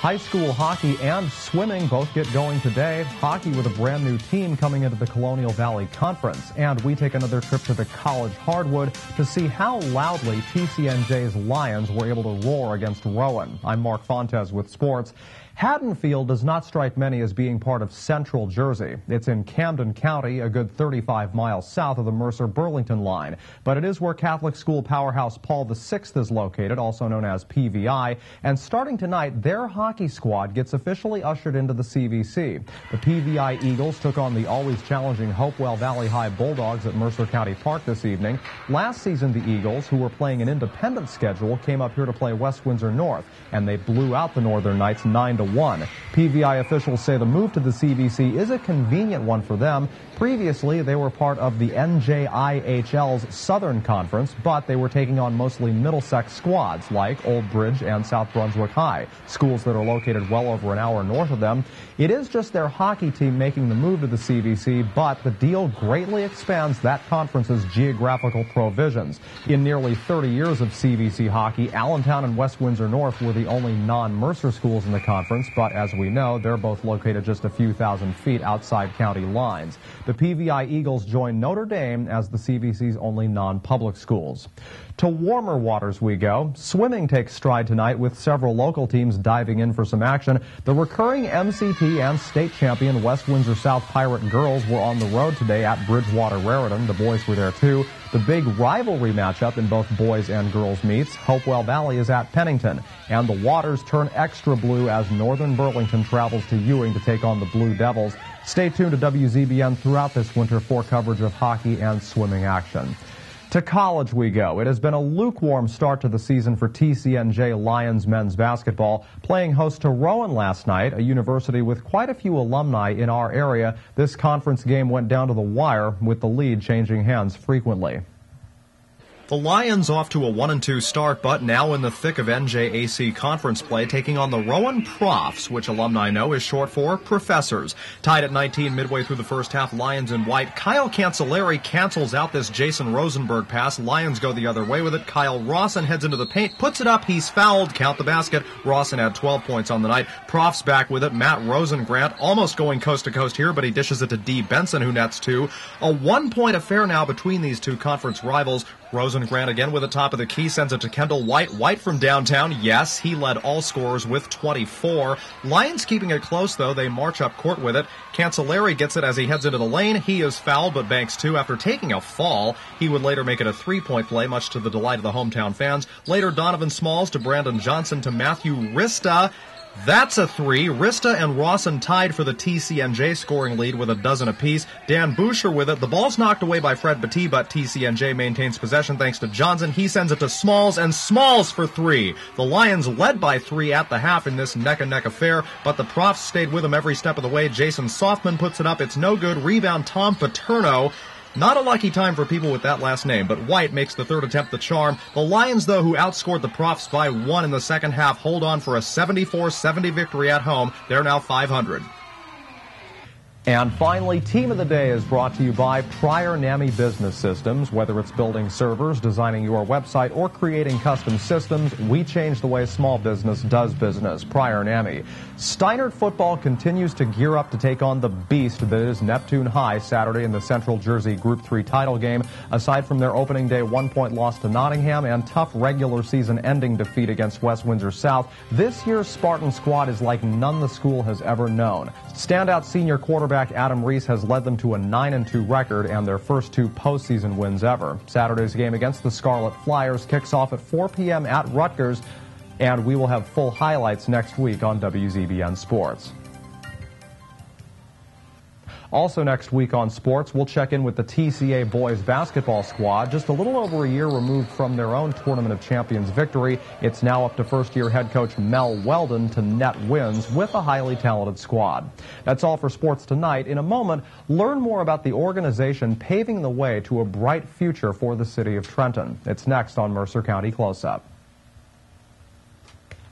High school hockey and swimming both get going today. Hockey with a brand new team coming into the Colonial Valley Conference. And we take another trip to the college hardwood to see how loudly TCNJ's Lions were able to roar against Rowan. I'm Mark Fontes with sports. Haddonfield does not strike many as being part of central Jersey. It's in Camden County, a good 35 miles south of the Mercer-Burlington line. But it is where Catholic school powerhouse Paul VI is located, also known as PVI. And starting tonight, their hockey squad gets officially ushered into the CVC. The PVI Eagles took on the always challenging Hopewell Valley High Bulldogs at Mercer County Park this evening. Last season, the Eagles, who were playing an independent schedule, came up here to play West Windsor North, and they blew out the Northern Knights 9-1. PVI officials say the move to the CVC is a convenient one for them. Previously, they were part of the NJIHL's Southern Conference, but they were taking on mostly Middlesex squads like Old Bridge and South Brunswick High, schools that are located well over an hour north of them. It is just their hockey team making the move to the CVC, but the deal greatly expands that conference's geographical provisions. In nearly 30 years of CVC hockey, Allentown and West Windsor North were the only non-Mercer schools in the conference, but as we know, they're both located just a few thousand feet outside county lines. The PVI Eagles join Notre Dame as the CVC's only non-public schools. To warmer waters we go. Swimming takes stride tonight with several local teams diving in for some action. The recurring MCT and state champion West Windsor South Pirate girls were on the road today at Bridgewater Raritan. The boys were there too. The big rivalry matchup in both boys and girls meets. Hopewell Valley is at Pennington. And the waters turn extra blue as Northern Burlington travels to Ewing to take on the Blue Devils. Stay tuned to WZBN throughout this winter for coverage of hockey and swimming action. To college we go. It has been a lukewarm start to the season for TCNJ Lions men's basketball. Playing host to Rowan last night, a university with quite a few alumni in our area, this conference game went down to the wire with the lead changing hands frequently. The Lions off to a 1-2 start, but now in the thick of NJAC conference play, taking on the Rowan Profs, which alumni know is short for professors. Tied at 19 midway through the first half, Lions in white. Kyle Cancelleri cancels out this Jason Rosenberg pass. Lions go the other way with it. Kyle Rawson heads into the paint, puts it up. He's fouled. Count the basket. Rawson had 12 points on the night. Profs back with it. Matt Rosengrant almost going coast to coast here, but he dishes it to D. Benson, who nets two. A 1-point affair now between these two conference rivals. Rosengrant again with the top of the key, sends it to Kendall White. White from downtown, yes, he led all scorers with 24. Lions keeping it close, though. They march up court with it. Cancelleri gets it as he heads into the lane. He is fouled, but banks two after taking a fall. He would later make it a 3-point play, much to the delight of the hometown fans. Later, Donovan Smalls to Brandon Johnson to Matthew Rista. That's a three. Rista and Rawson tied for the TCNJ scoring lead with a dozen apiece. Dan Boucher with it. The ball's knocked away by Fred Batty, but TCNJ maintains possession thanks to Johnson. He sends it to Smalls, and Smalls for three. The Lions led by 3 at the half in this neck-and-neck affair, but the Profs stayed with him every step of the way. Jason Softman puts it up. It's no good. Rebound Tom Paterno. Not a lucky time for people with that last name, but White makes the third attempt the charm. The Lions, though, who outscored the Profs by 1 in the second half, hold on for a 74-70 victory at home. They're now 500. And finally, Team of the Day is brought to you by Prior NAMI Business Systems. Whether it's building servers, designing your website, or creating custom systems, we change the way small business does business. Prior NAMI. Steinert Football continues to gear up to take on the beast that is Neptune High Saturday in the Central Jersey Group 3 title game. Aside from their opening day 1-point loss to Nottingham and tough regular season ending defeat against West Windsor South, this year's Spartan squad is like none the school has ever known. Standout senior quarterback Adam Reese has led them to a 9-2 record and their first 2 postseason wins ever. Saturday's game against the Scarlet Flyers kicks off at 4 p.m. at Rutgers, and we will have full highlights next week on WZBN Sports. Also next week on sports, we'll check in with the TCA boys basketball squad. Just a little over a year removed from their own Tournament of Champions victory, it's now up to first-year head coach Mel Weldon to net wins with a highly talented squad. That's all for sports tonight. In a moment, learn more about the organization paving the way to a bright future for the city of Trenton. It's next on Mercer County Close-Up.